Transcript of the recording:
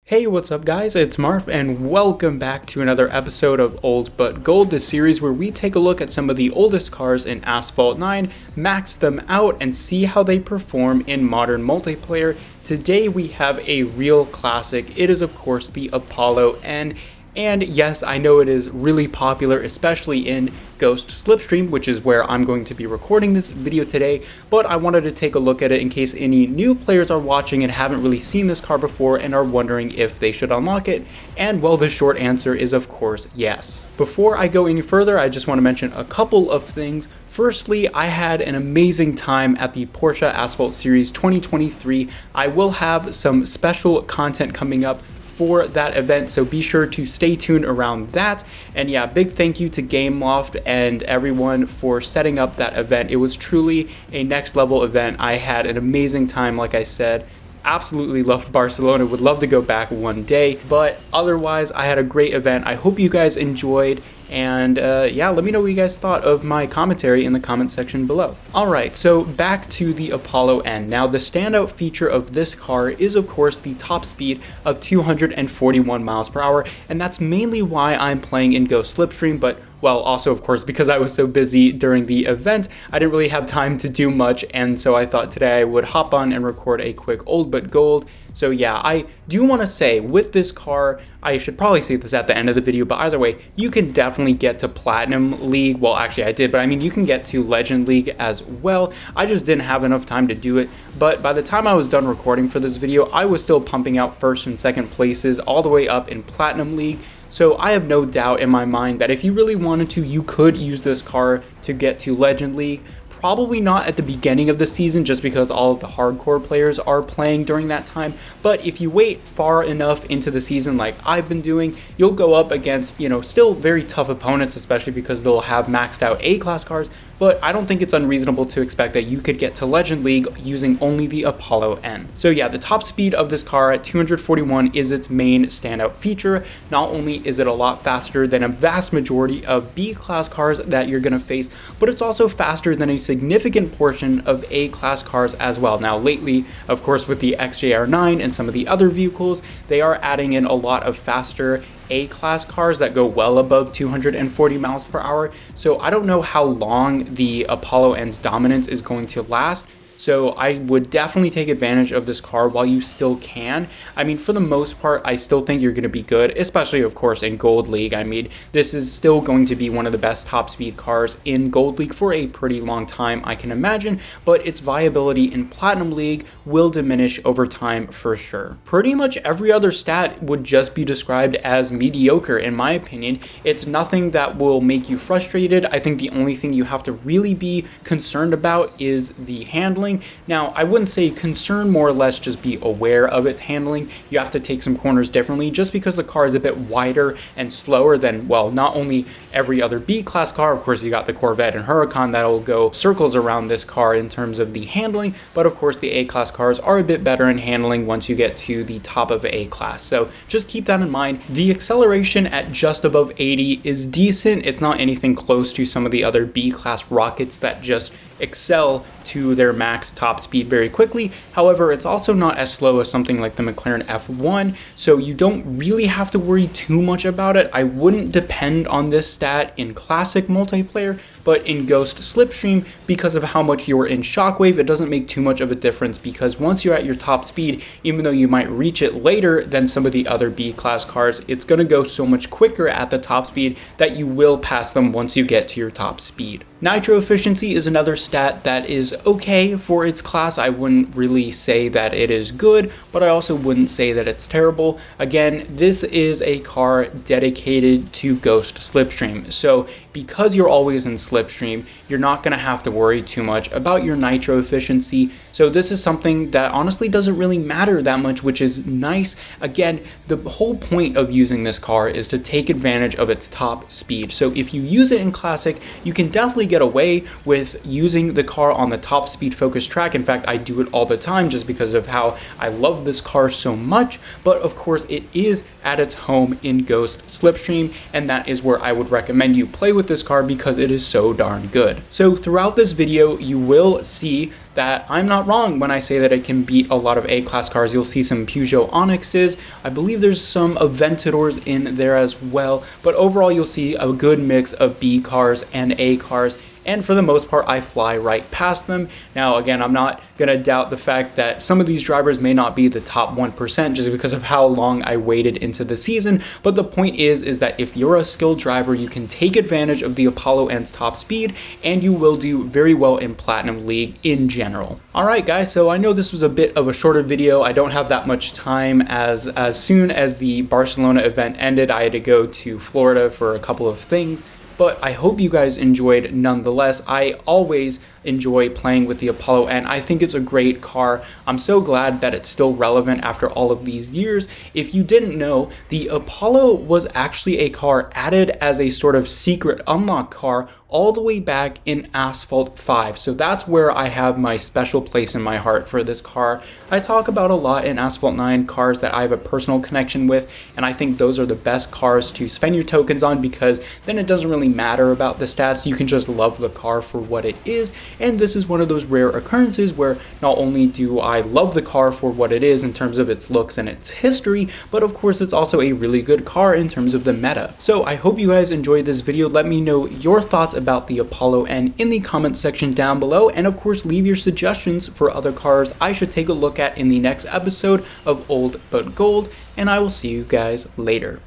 Hey, what's up guys, it's Marf and welcome back to another episode of Old But Gold, the series where we take a look at some of the oldest cars in Asphalt 9, max them out, and see how they perform in modern multiplayer. Today we have a real classic. It is of course the Apollo N. And yes, I know it is really popular, especially in Ghost Slipstream, which is where I'm going to be recording this video today, but I wanted to take a look at it in case any new players are watching and haven't really seen this car before and are wondering if they should unlock it, and well, the short answer is of course yes. Before I go any further, I just want to mention a couple of things. Firstly, I had an amazing time at the Porsche Asphalt Series 2023. I will have some special content coming up for that event, so be sure to stay tuned around that. And yeah, big thank you to Gameloft and everyone for setting up that event. It was truly a next level event. I had an amazing time, like I said. Absolutely loved Barcelona, would love to go back one day, but otherwise I had a great event. I hope you guys enjoyed, and yeah, let me know what you guys thought of my commentary in the comment section below. Alright, so back to the Apollo N. Now the standout feature of this car is of course the top speed of 241 miles per hour, and that's mainly why I'm playing in Ghost Slipstream, but well, also of course because I was so busy during the event, I didn't really have time to do much, and so I thought today I would hop on and record a quick Old But Gold. So yeah, I do want to say with this car, I should probably say this at the end of the video, but either way, you can definitely get to Platinum League. Well, actually I did, but I mean you can get to Legend League as well. I just didn't have enough time to do it, but by the time I was done recording for this video, I was still pumping out first and second places all the way up in Platinum League. So I have no doubt in my mind that if you really wanted to, you could use this car to get to Legend League. Probably not at the beginning of the season just because all of the hardcore players are playing during that time, but if you wait far enough into the season like I've been doing, you'll go up against, still very tough opponents, especially because they'll have maxed out A-class cars, but I don't think it's unreasonable to expect that you could get to Legend League using only the Apollo N. So yeah, the top speed of this car at 241 is its main standout feature. Not only is it a lot faster than a vast majority of B-class cars that you're going to face, but it's also faster than a significant portion of A-class cars as well. Now lately, of course, with the XJR9 and some of the other vehicles, they are adding in a lot of faster A-class cars that go well above 240 miles per hour. So I don't know how long the Apollo N's dominance is going to last. So I would definitely take advantage of this car while you still can. I mean, for the most part, I still think you're going to be good, especially, of course, in Gold League. I mean, this is still going to be one of the best top speed cars in Gold League for a pretty long time, I can imagine, but its viability in Platinum League will diminish over time for sure. Pretty much every other stat would just be described as mediocre, in my opinion. It's nothing that will make you frustrated. I think the only thing you have to really be concerned about is the handling. Now, I wouldn't say concern, more or less just be aware of its handling. You have to take some corners differently just because the car is a bit wider and slower than, well, not only every other B-class car. Of course, you got the Corvette and Huracan that'll go circles around this car in terms of the handling, but of course the A-class cars are a bit better in handling once you get to the top of A-class. So just keep that in mind. The acceleration at just above 80 is decent. It's not anything close to some of the other B-class rockets that just excel to their max top speed very quickly. However, it's also not as slow as something like the McLaren F1, so you don't really have to worry too much about it. I wouldn't depend on this stat in classic multiplayer, but in Ghost Slipstream, because of how much you're in Shockwave, it doesn't make too much of a difference because once you're at your top speed, even though you might reach it later than some of the other B-class cars, it's going to go so much quicker at the top speed that you will pass them once you get to your top speed. Nitro efficiency is another stat that is okay for its class. I wouldn't really say that it is good, but I also wouldn't say that it's terrible. Again, this is a car dedicated to Ghost Slipstream. So because you're always in Slipstream, you're not going to have to worry too much about your nitro efficiency. So this is something that honestly doesn't really matter that much, which is nice. Again, the whole point of using this car is to take advantage of its top speed. So if you use it in Classic, you can definitely get away with using the car on the top speed focused track. In fact, I do it all the time just because of how I love this car so much. But of course, it is at its home in Ghost Slipstream, and that is where I would recommend you play with this car because it is so darn good. So throughout this video, you will see that I'm not wrong when I say that it can beat a lot of A-class cars. You'll see some Peugeot Onyxes. I believe there's some Aventadors in there as well, but overall you'll see a good mix of B cars and A cars. And for the most part, I fly right past them. Now, again, I'm not gonna doubt the fact that some of these drivers may not be the top 1% just because of how long I waited into the season. But the point is that if you're a skilled driver, you can take advantage of the Apollo N's top speed, and you will do very well in Platinum League in general. All right, guys, so I know this was a bit of a shorter video. I don't have that much time as soon as the Barcelona event ended, I had to go to Florida for a couple of things. But I hope you guys enjoyed nonetheless. I always enjoy playing with the Apollo, and I think it's a great car. I'm so glad that it's still relevant after all of these years. If you didn't know, the Apollo was actually a car added as a sort of secret unlock car all the way back in Asphalt 5. So that's where I have my special place in my heart for this car. I talk about a lot in Asphalt 9 cars that I have a personal connection with, and I think those are the best cars to spend your tokens on, because then it doesn't really matter about the stats. You can just love the car for what it is, and this is one of those rare occurrences where not only do I love the car for what it is in terms of its looks and its history, but of course it's also a really good car in terms of the meta. So I hope you guys enjoyed this video. Let me know your thoughts about the Apollo N in the comments section down below, and of course leave your suggestions for other cars I should take a look at in the next episode of Old But Gold, and I will see you guys later.